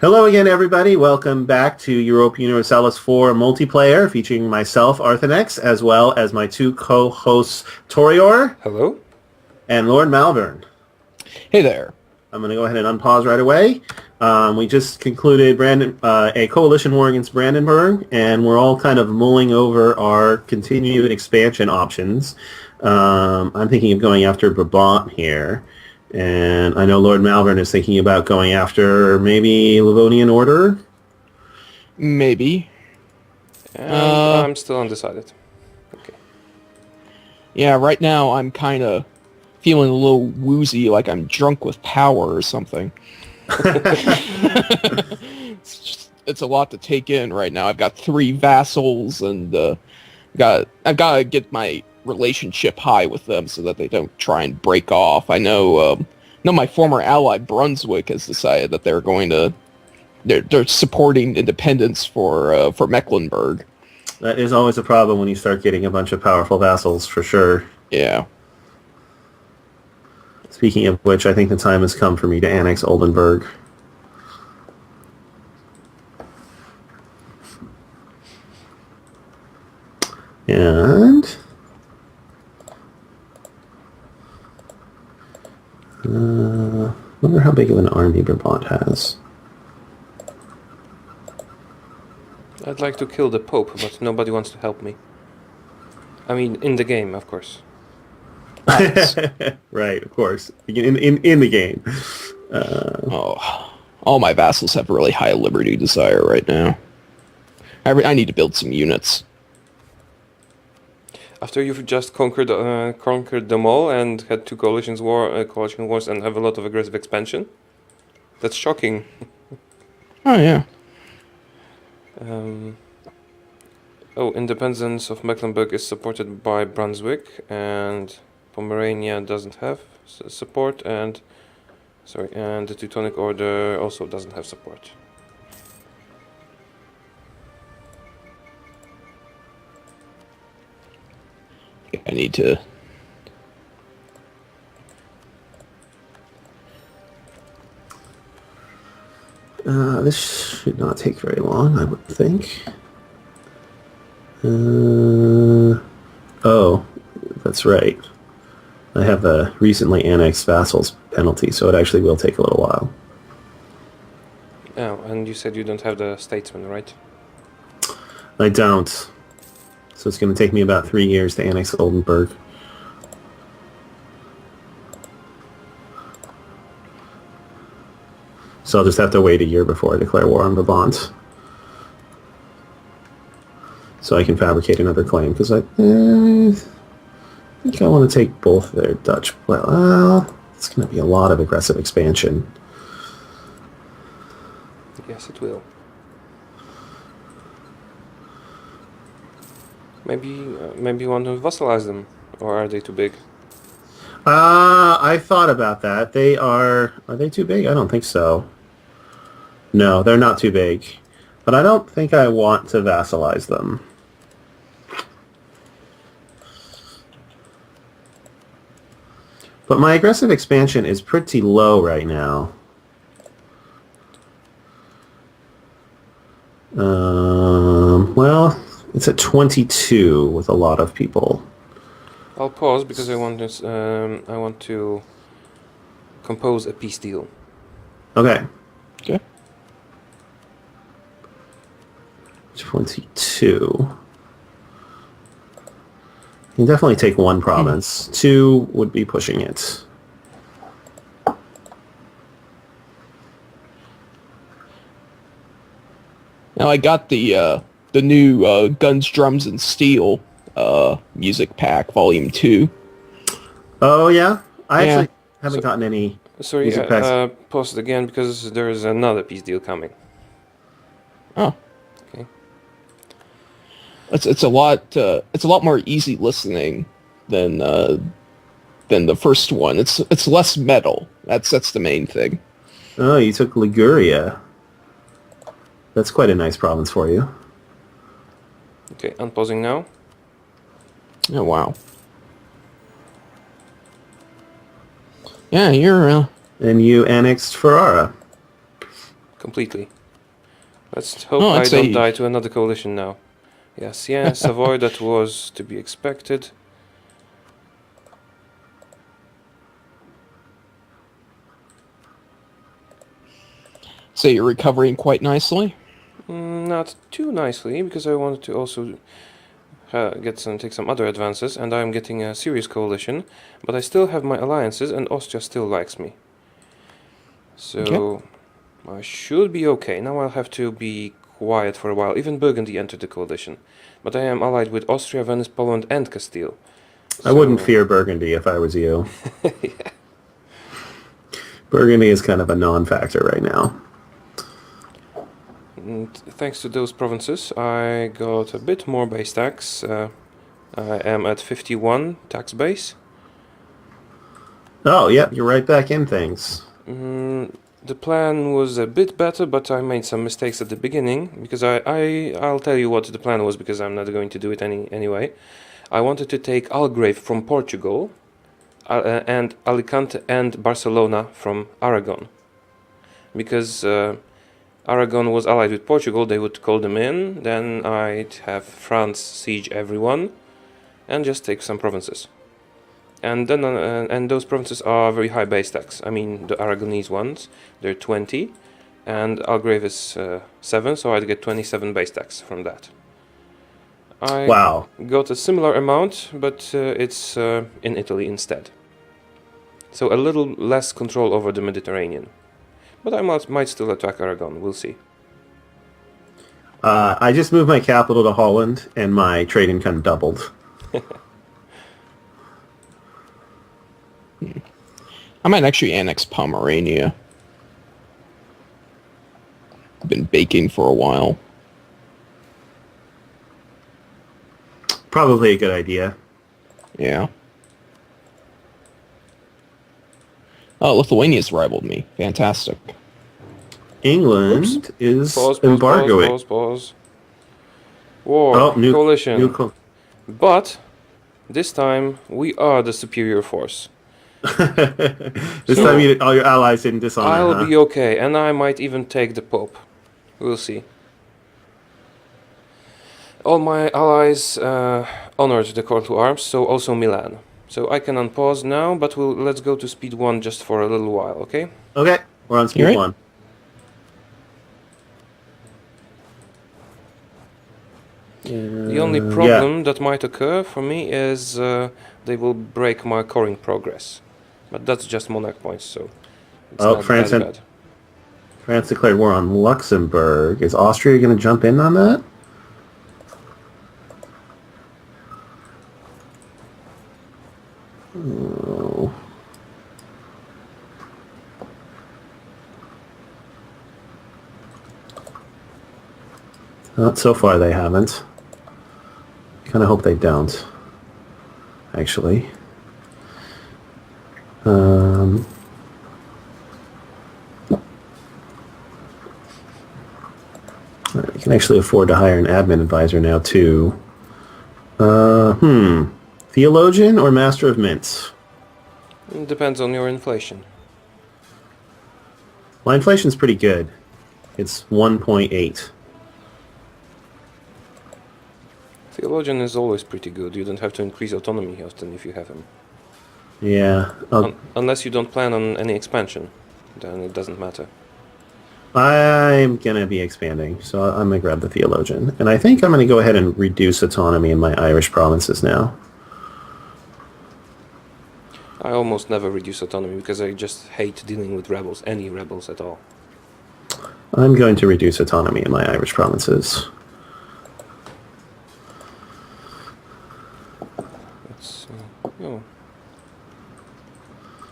Hello again, everybody. Welcome back to Europa Universalis IV multiplayer, featuring myself, Arthenex, as well as my two co-hosts, Torior Hello? and Lord Malvern. Hey there. I'm going to go ahead and unpause right away. We just concluded a coalition war against Brandenburg, and we're all kind of mulling over our continued expansion options. I'm thinking of going after Brabant here. And I know Lord Malvern is thinking about going after maybe Livonian Order. Maybe. I'm still undecided. Okay. Yeah, right now I'm kind of feeling a little woozy, like I'm drunk with power or something. It's a lot to take in right now. I've got 3 vassals, and I've got to get my relationship high with them so that they don't try and break off. I know my former ally Brunswick has decided that they're supporting independence for Mecklenburg. That is always a problem when you start getting a bunch of powerful vassals, for sure. Yeah. Speaking of which, I think the time has come for me to annex Oldenburg. And wonder how big of an army Brabant has. I'd like to kill the Pope, but nobody wants to help me. I mean, in the game, of course. Right, of course. In the game. All my vassals have really high liberty desire right now. I need to build some units. After you've just conquered them all and had 2 coalition wars and have a lot of aggressive expansion, that's shocking. Oh yeah. Independence of Mecklenburg is supported by Brunswick, and Pomerania doesn't have support, and the Teutonic Order also doesn't have support. I need to... This should not take very long, I would think. Oh, that's right. I have a recently annexed vassals penalty, so it actually will take a little while. Oh, and you said you don't have the statesman, right? I don't. So it's going to take me about 3 years to annex Oldenburg. So I'll just have to wait a year before I declare war on Brabant. So I can fabricate another claim, because I think I want to take both their Dutch... Well, it's going to be a lot of aggressive expansion. Yes, it will. Maybe you want to vassalize them, or are they too big? I thought about that. Are they too big? I don't think so. No, they're not too big. But I don't think I want to vassalize them. But my aggressive expansion is pretty low right now. Well, it's at 22 with a lot of people. I'll pause because I want to compose a peace deal. Okay. Okay. 22. You can definitely take 1 province. 2 would be pushing it. Now I got the new Guns, Drums, and Steel music pack, Volume 2. Oh, yeah? I Yeah. actually haven't gotten any Sorry, music packs. pause it again because there is another peace deal coming. Oh. Okay. It's a lot more easy listening than the first one. It's less metal. That's the main thing. Oh, you took Liguria. That's quite a nice province for you. Okay, unpausing now. Oh wow. Yeah, you're And you annexed Ferrara. completely. Let's hope Oh, I I'd don't say- die to another coalition now. Yeah, Siena, Savoy, that was to be expected. So you're recovering quite nicely? Not too nicely, because I wanted to also take some other advances, and I'm getting a serious coalition, but I still have my alliances, and Austria still likes me. So I should be okay. Now I'll have to be quiet for a while. Even Burgundy entered the coalition, but I am allied with Austria, Venice, Poland, and Castile. I wouldn't fear Burgundy if I was you. Burgundy is kind of a non-factor right now. And thanks to those provinces, I got a bit more base tax. I am at 51 tax base. Oh, yeah, you're right back in things. The plan was a bit better, but I made some mistakes at the beginning, because I'll tell you what the plan was, because I'm not going to do it anyway. I wanted to take Algarve from Portugal, and Alicante and Barcelona from Aragon, because Aragon was allied with Portugal. They would call them in, then I'd have France siege everyone, and just take some provinces. And then and those provinces are very high base tax. I mean, the Aragonese ones, they're 20, and Algarve is 7, so I'd get 27 base tax from that. I Wow. got a similar amount, but it's in Italy instead. So a little less control over the Mediterranean. But I might still attack Aragon, we'll see. I just moved my capital to Holland, and my trade income doubled. I might actually annex Pomerania. I've been baking for a while. Probably a good idea. Yeah. Oh, Lithuania's rivaled me. Fantastic. England is Pause. embargoing. War, Oh, new coalition. But this time we are the superior force. This So, time all your allies didn't dishonor. I'll be okay, and I might even take the Pope. We'll see. All my allies honored the call to arms, so also Milan. So I can unpause now, but let's go to speed 1 just for a little while, okay? Okay, we're on speed You right? 1. The only problem that might occur for me is they will break my coring progress. But that's just monarch points, so it's not France that bad. France declared war on Luxembourg. Is Austria going to jump in on that? Oh. Not so far they haven't. Kind of hope they don't, actually. You can actually afford to hire an admin advisor now, too. Theologian or Master of Mints? It depends on your inflation. My inflation's pretty good. It's 1.8. Theologian is always pretty good. You don't have to increase autonomy often if you have him. Yeah. Unless you don't plan on any expansion, then it doesn't matter. I'm going to be expanding, so I'm going to grab the Theologian. And I think I'm going to go ahead and reduce autonomy in my Irish provinces now. I almost never reduce autonomy because I just hate dealing with rebels, any rebels at all. I'm going to reduce autonomy in my Irish provinces. That's, oh.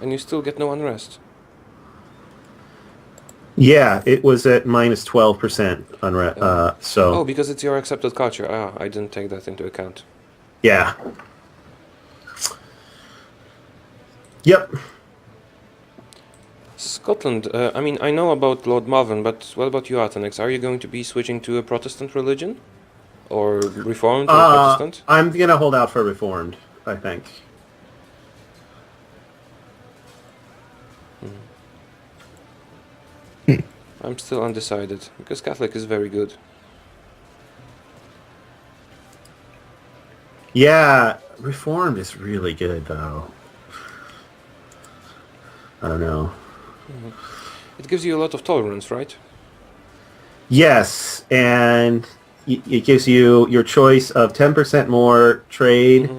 And you still get no unrest. Yeah, it was at minus 12% unrest. So. Oh, because it's your accepted culture. Ah, I didn't take that into account. Yeah. Yep. Scotland, I mean, I know about Lord Malvern, but what about you, Artenex? Are you going to be switching to a Protestant religion? Or Reformed or Protestant? I'm going to hold out for Reformed, I think. I'm still undecided, because Catholic is very good. Yeah, Reformed is really good, though. I don't know. It gives you a lot of tolerance, right? Yes, and it gives you your choice of 10% more trade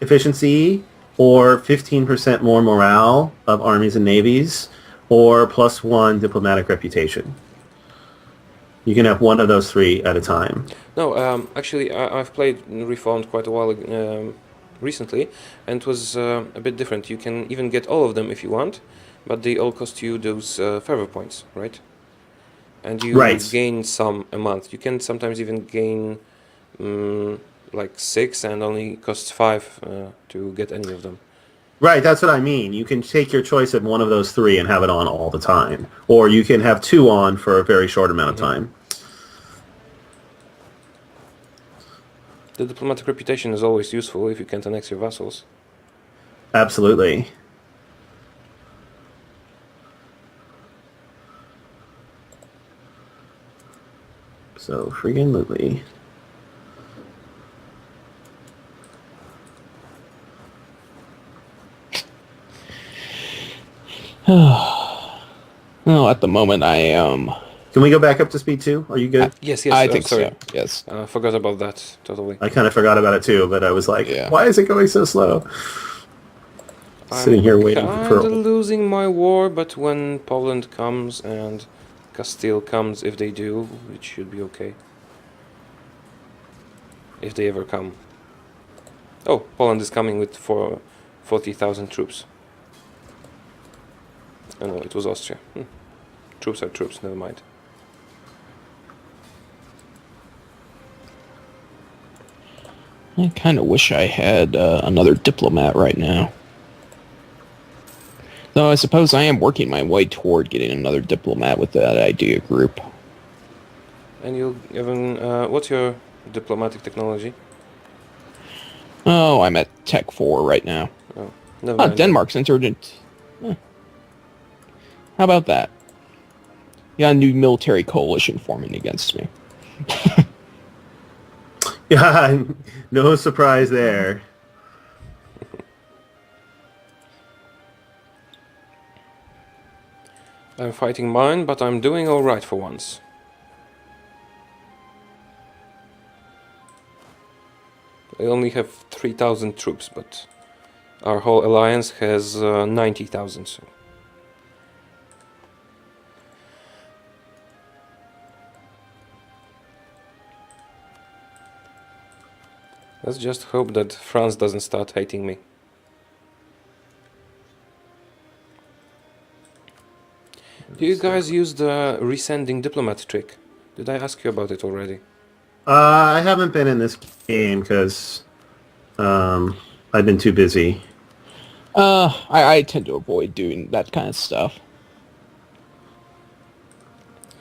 efficiency or 15% more morale of armies and navies or +1 diplomatic reputation. You can have one of those three at a time. No, actually, I've played Reformed quite a while recently, and it was a bit different. You can even get all of them if you want, but they all cost you those fervor points, right? And you Right. gain some a month. You can sometimes even gain like 6, and only costs 5 to get any of them. Right, that's what I mean. You can take your choice of one of those three and have it on all the time. Or you can have two on for a very short amount of time. The diplomatic reputation is always useful if you can't annex your vassals. Absolutely. So, friggin' Lily. Well, at the moment I am. Can we go back up to speed 2? Are you good? Yes, I yes. think Sorry, so. Yes. forgot about that totally. I kind of forgot about it too, but I was like, Yeah. why is it going so slow? Sitting here waiting for I'm Pearl. kinda losing my war, but when Poland comes and Castile comes, if they do, it should be okay. If they ever come. Oh, Poland is coming with 40,000 troops. Oh no, it was Austria. Troops are troops, never mind. I kind of wish I had another diplomat right now. Though I suppose I am working my way toward getting another diplomat with that idea group. And you'll even what's your diplomatic technology? Oh, I'm at Tech 4 right now. Oh, never Oh, mind. Denmark's entered it. How about that? You got a new military coalition forming against me. Yeah, no surprise there. I'm fighting mine, but I'm doing alright for once. I only have 3,000 troops, but our whole alliance has 90,000, so... Let's just hope that France doesn't start hating me. Do you guys use the resending diplomat trick? Did I ask you about it already? I haven't been in this game because I've been too busy. I tend to avoid doing that kind of stuff.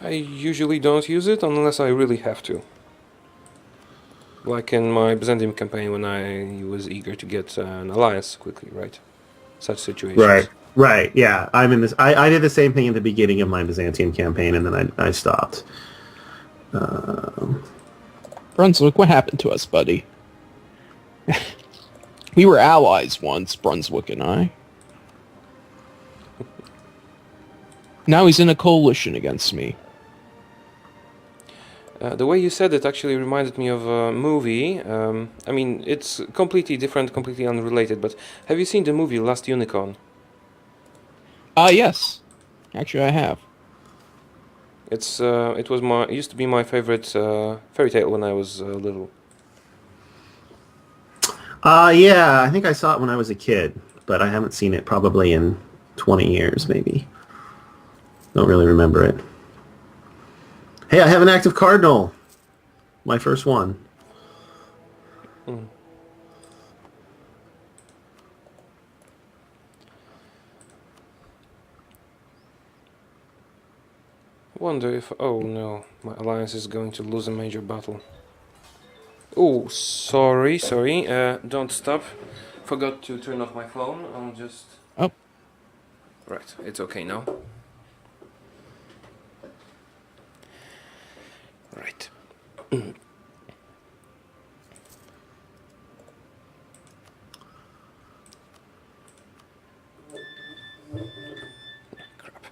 I usually don't use it unless I really have to. Like in my Byzantium campaign when I was eager to get an alliance quickly, right? Such situations. Right, yeah. I'm in this. I did the same thing at the beginning of my Byzantium campaign, and then I stopped. Brunswick, what happened to us, buddy? We were allies once, Brunswick and I. Now he's in a coalition against me. The way you said it actually reminded me of a movie. I mean, it's completely different, completely unrelated, but have you seen the movie Last Unicorn? Yes. Actually, I have. It used to be my favorite fairy tale when I was little. Yeah, I think I saw it when I was a kid, but I haven't seen it probably in 20 years, maybe. Don't really remember it. Hey, I have an active cardinal. My first one. Wonder if... Oh no, my alliance is going to lose a major battle. Oh, sorry. Don't stop. Forgot to turn off my phone. I'll just... Oh. Right, it's okay now. Crap.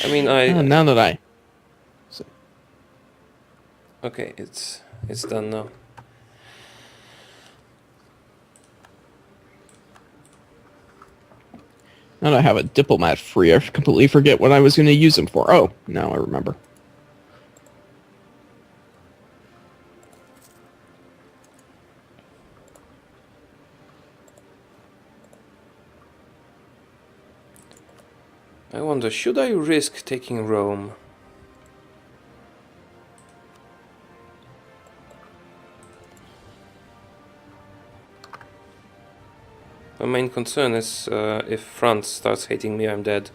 I mean, I... Now that I... Okay, it's done now. Now that I have a diplomat free, I completely forget what I was going to use him for. Oh, now I remember. I wonder, should I risk taking Rome? My main concern is if France starts hating me, I'm dead.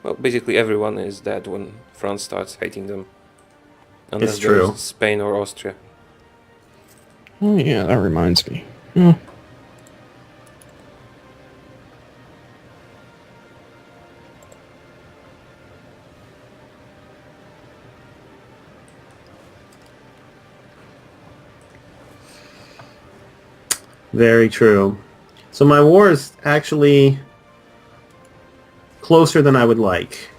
Well, basically everyone is dead when France starts hating them. Unless It's true. there's Spain or Austria. Oh yeah, that reminds me. Yeah. Very true. So my war is actually closer than I would like.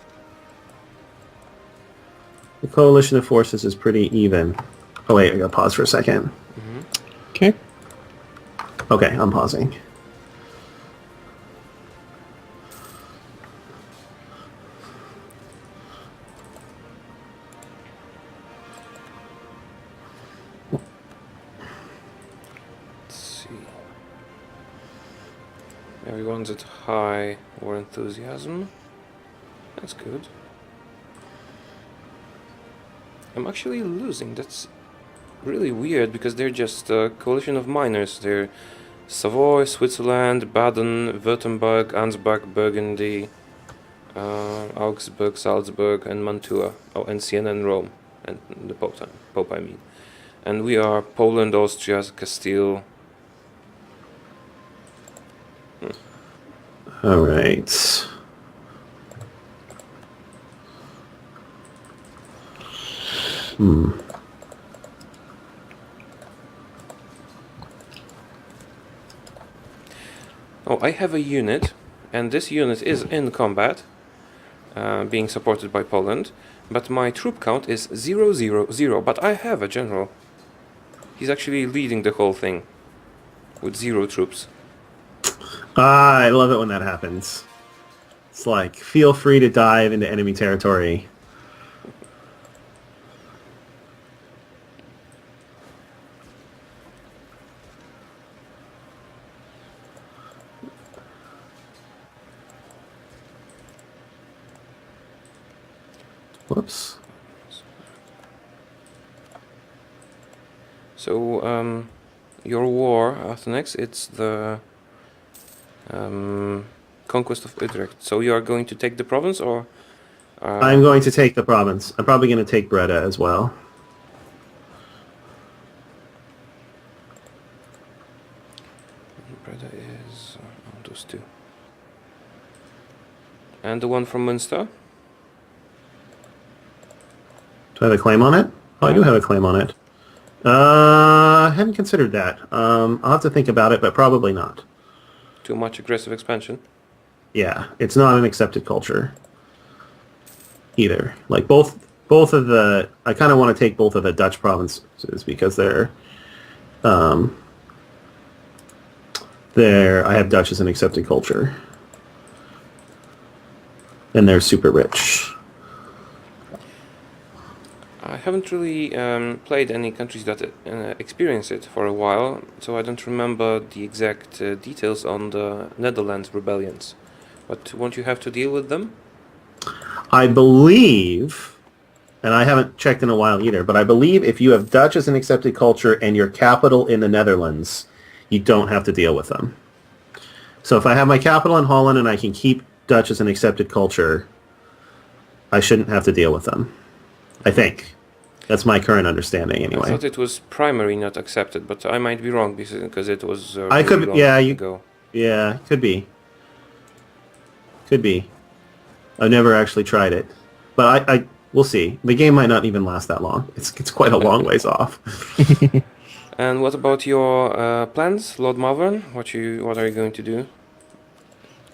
The coalition of forces is pretty even. Oh wait, I gotta pause for a second. Okay. Okay, I'm pausing. Let's see. Everyone's at high war enthusiasm. That's good. I'm actually losing. That's really weird because they're just a coalition of minors. They're Savoy, Switzerland, Baden, Württemberg, Ansbach, Burgundy, Augsburg, Salzburg, and Mantua. Oh, and Siena and Rome, and the Pope, I mean. And we are Poland, Austria, Castile. All right. Oh, I have a unit, and this unit is in combat, being supported by Poland, but my troop count is 000, but I have a general. He's actually leading the whole thing, with 0 troops. Ah, I love it when that happens. It's like, feel free to dive into enemy territory. Whoops. So, your war after next, it's the conquest of Utrecht. So you are going to take the province, or? I'm going to take the province. I'm probably going to take Breda as well. Breda is those two. And the one from Munster? Do I have a claim on it? Oh, I do have a claim on it. I hadn't considered that. I'll have to think about it, but probably not. Too much aggressive expansion? Yeah, it's not an accepted culture either. Like both of the, I kind of want to take both of the Dutch provinces because they're, I have Dutch as an accepted culture, and they're super rich. I haven't really played any countries that experience it for a while, so I don't remember the exact details on the Netherlands rebellions. But won't you have to deal with them? I believe, and I haven't checked in a while either, but I believe if you have Dutch as an accepted culture and your capital in the Netherlands, you don't have to deal with them. So if I have my capital in Holland and I can keep Dutch as an accepted culture, I shouldn't have to deal with them. I think. That's my current understanding, anyway. I thought it was primary not accepted, but I might be wrong because it was I could, really long yeah, ago. yeah, could be. Could be. I've never actually tried it, but I we'll see. The game might not even last that long. It's quite a long ways off. And what about your plans, Lord Malvern? What are you going to do?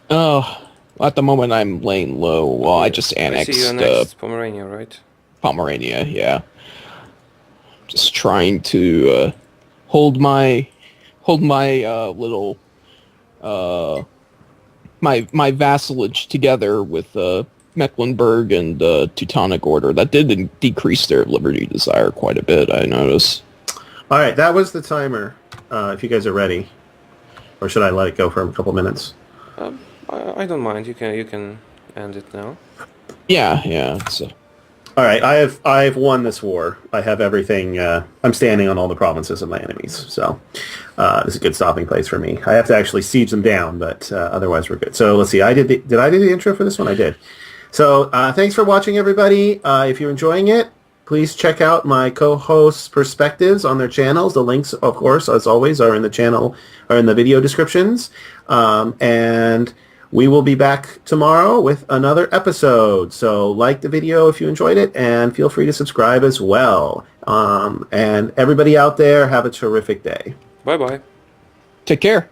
At the moment I'm laying low. Well, I just I see you annexed annexed Pomerania, right? Pomerania. Yeah, just trying to hold my little my vassalage together with Mecklenburg and Teutonic Order. That did decrease their liberty desire quite a bit, I notice. All right, that was the timer. If you guys are ready, or should I let it go for a couple minutes? I don't mind. You can end it now. Yeah. It's, All right, I've won this war. I have everything. I'm standing on all the provinces of my enemies, so this is a good stopping place for me. I have to actually siege them down, but otherwise we're good. So let's see. Did I do the intro for this one? I did. So thanks for watching, everybody. If you're enjoying it, please check out my co-hosts' perspectives on their channels. The links, of course, as always, are in the video descriptions. And we will be back tomorrow with another episode. So like the video if you enjoyed it, and feel free to subscribe as well. And everybody out there, have a terrific day. Bye-bye. take care.